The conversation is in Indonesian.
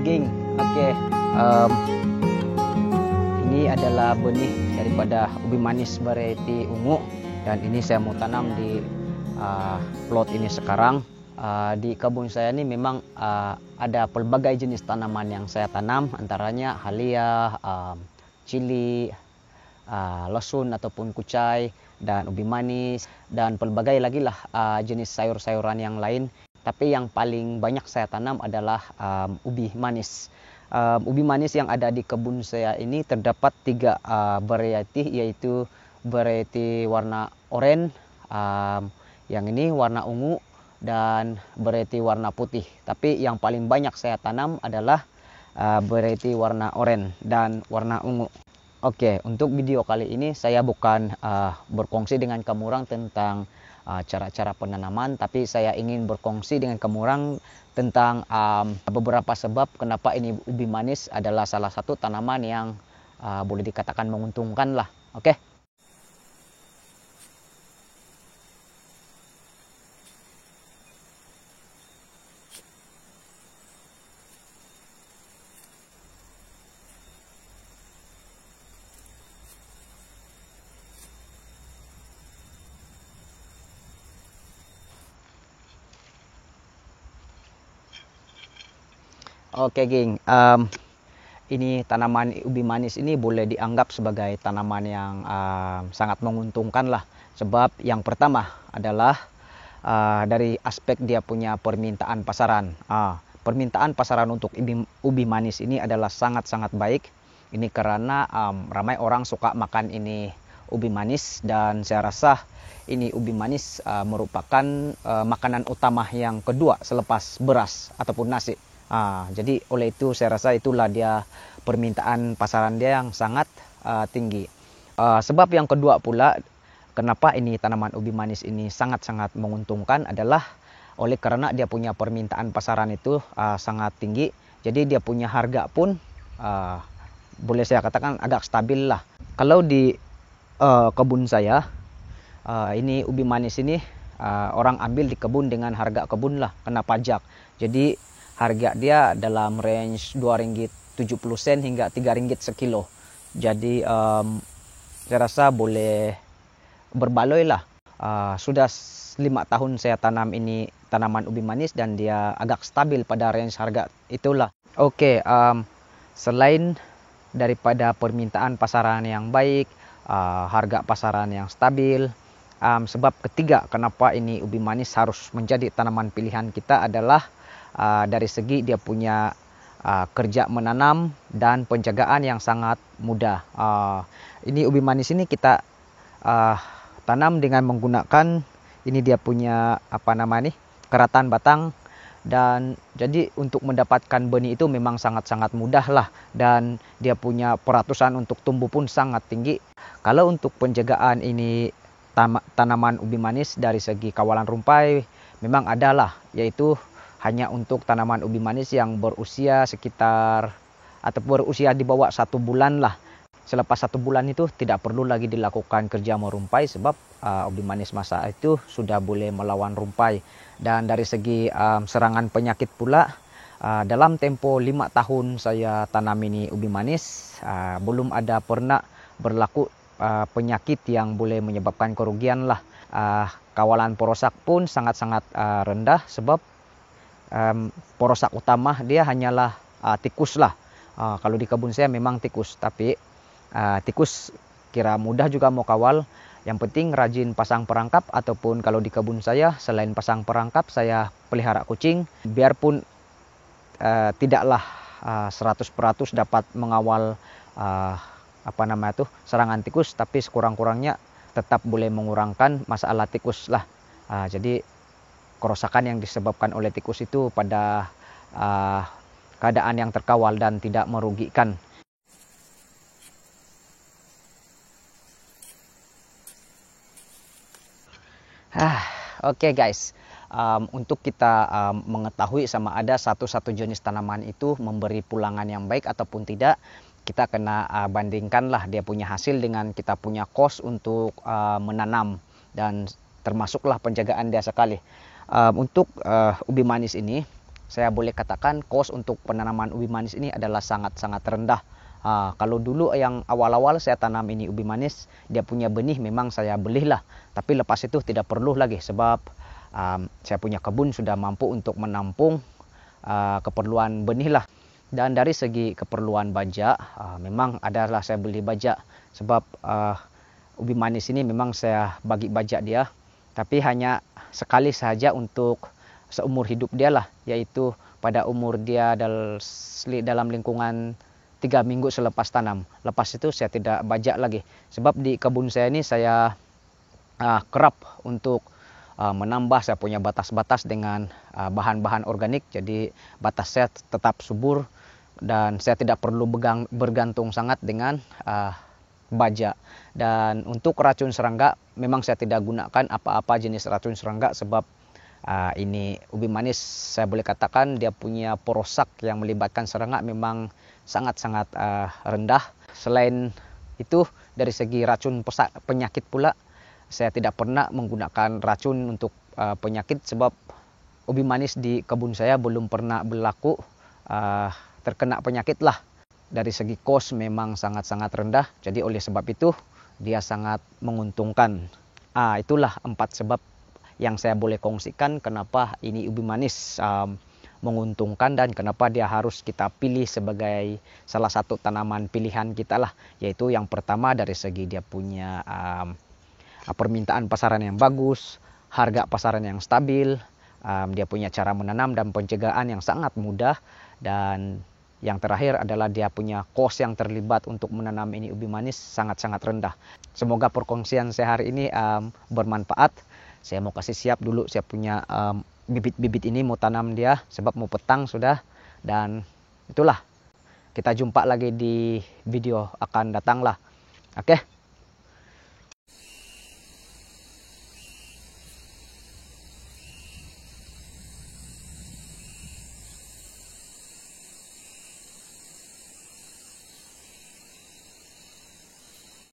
Ging, oke. Ini adalah benih daripada ubi manis variety ungu, dan ini saya mau tanam di plot ini sekarang. Di kebun saya ini memang ada pelbagai jenis tanaman yang saya tanam, antaranya halia, cili, lehsun ataupun kucai, dan ubi manis, dan pelbagai lagi lah jenis sayur-sayuran yang lain. Tapi yang paling banyak saya tanam adalah ubi manis. Ubi manis yang ada di kebun saya ini terdapat 3 variety, yaitu variety warna oranye, yang ini warna ungu, dan variety warna putih. Tapi yang paling banyak saya tanam adalah variety warna oranye dan warna ungu. Oke, untuk video kali ini saya bukan berkongsi dengan kamu orang tentang cara-cara penanaman, tapi saya ingin berkongsi dengan kamu orang tentang beberapa sebab kenapa ini ubi manis adalah salah satu tanaman yang boleh dikatakan menguntungkan lah. Oke. Oke, geng. Ini tanaman ubi manis ini boleh dianggap sebagai tanaman yang sangat menguntungkan lah. Sebab yang pertama adalah dari aspek dia punya permintaan pasaran. Permintaan pasaran untuk ubi manis ini adalah sangat-sangat baik. Ini karena ramai orang suka makan ini ubi manis, dan saya rasa ini ubi manis merupakan makanan utama yang kedua selepas beras ataupun nasi. Jadi oleh itu saya rasa itulah dia permintaan pasaran dia yang sangat tinggi. Sebab yang kedua pula kenapa ini tanaman ubi manis ini sangat-sangat menguntungkan adalah oleh karena dia punya permintaan pasaran itu sangat tinggi. Jadi dia punya harga pun boleh saya katakan agak stabil lah. Kalau di kebun saya ini ubi manis ini orang ambil di kebun dengan harga kebun lah, kena pajak. Jadi harga dia dalam range Rp2.70 hingga Rp3 sekilo. Jadi saya rasa boleh berbaloi lah. Sudah 5 tahun saya tanam ini tanaman ubi manis, dan dia agak stabil pada range harga itulah. Oke, selain daripada permintaan pasaran yang baik, harga pasaran yang stabil, sebab ketiga kenapa ini ubi manis harus menjadi tanaman pilihan kita adalah dari segi dia punya kerja menanam dan penjagaan yang sangat mudah. Ini ubi manis ini kita tanam dengan menggunakan ini dia punya keratan batang, dan jadi untuk mendapatkan benih itu memang sangat-sangat mudah lah, dan dia punya peratusan untuk tumbuh pun sangat tinggi. Kalau untuk penjagaan ini tanaman ubi manis dari segi kawalan rumpai memang ada lah, yaitu hanya untuk tanaman ubi manis yang berusia sekitar atau berusia di bawah 1 bulan lah. Selepas 1 bulan itu tidak perlu lagi dilakukan kerja merumpai, sebab ubi manis masa itu sudah boleh melawan rumpai. Dan dari segi serangan penyakit pula, dalam tempo 5 tahun saya tanam ini ubi manis, belum ada pernah berlaku penyakit yang boleh menyebabkan kerugian lah. Kawalan porosak pun sangat-sangat rendah, sebab porosak utama dia hanyalah tikus lah. Kalau di kebun saya memang tikus, tapi tikus kira mudah juga mau kawal. Yang penting rajin pasang perangkap, ataupun kalau di kebun saya selain pasang perangkap saya pelihara kucing. Biarpun tidaklah 100% dapat mengawal serangan tikus, tapi sekurang-kurangnya tetap boleh mengurangkan masalah tikus lah. Jadi kerusakan yang disebabkan oleh tikus itu pada keadaan yang terkawal dan tidak merugikan. Oke guys, untuk kita mengetahui sama ada satu jenis tanaman itu memberi pulangan yang baik ataupun tidak, kita kena bandingkanlah dia punya hasil dengan kita punya kos untuk menanam, dan termasuklah penjagaan dia sekali. Untuk ubi manis ini, saya boleh katakan kos untuk penanaman ubi manis ini adalah sangat-sangat rendah. Kalau dulu yang awal-awal saya tanam ini ubi manis, dia punya benih memang saya belilah. Tapi lepas itu tidak perlu lagi, sebab saya punya kebun sudah mampu untuk menampung keperluan benih lah. Dan dari segi keperluan baja, memang adalah saya beli baja, sebab ubi manis ini memang saya bagi baja dia, tapi hanya sekali saja untuk seumur hidup dia lah, yaitu pada umur dia dalam lingkungan 3 minggu selepas tanam. Lepas itu saya tidak bajak lagi, sebab di kebun saya ini saya kerap untuk menambah, saya punya batas-batas dengan bahan-bahan organik, jadi batas saya tetap subur dan saya tidak perlu bergantung sangat dengan baja. Dan untuk racun serangga memang saya tidak gunakan apa-apa jenis racun serangga, sebab ini ubi manis saya boleh katakan dia punya porosak yang melibatkan serangga memang sangat-sangat rendah. Selain itu dari segi racun penyakit pula, saya tidak pernah menggunakan racun untuk penyakit, sebab ubi manis di kebun saya belum pernah berlaku terkena penyakit lah. Dari segi kos memang sangat-sangat rendah, jadi oleh sebab itu dia sangat menguntungkan. Itulah 4 sebab yang saya boleh kongsikan kenapa ini ubi manis menguntungkan dan kenapa dia harus kita pilih sebagai salah satu tanaman pilihan kita lah. Yaitu yang pertama dari segi dia punya permintaan pasaran yang bagus, harga pasaran yang stabil, dia punya cara menanam dan pencegahan yang sangat mudah, dan yang terakhir adalah dia punya kos yang terlibat untuk menanam ini ubi manis sangat-sangat rendah. Semoga perkongsian saya hari ini bermanfaat. Saya mau kasih siap dulu, saya punya bibit-bibit ini mau tanam dia, sebab mau petang sudah. Dan itulah, kita jumpa lagi di video akan datang lah. Oke.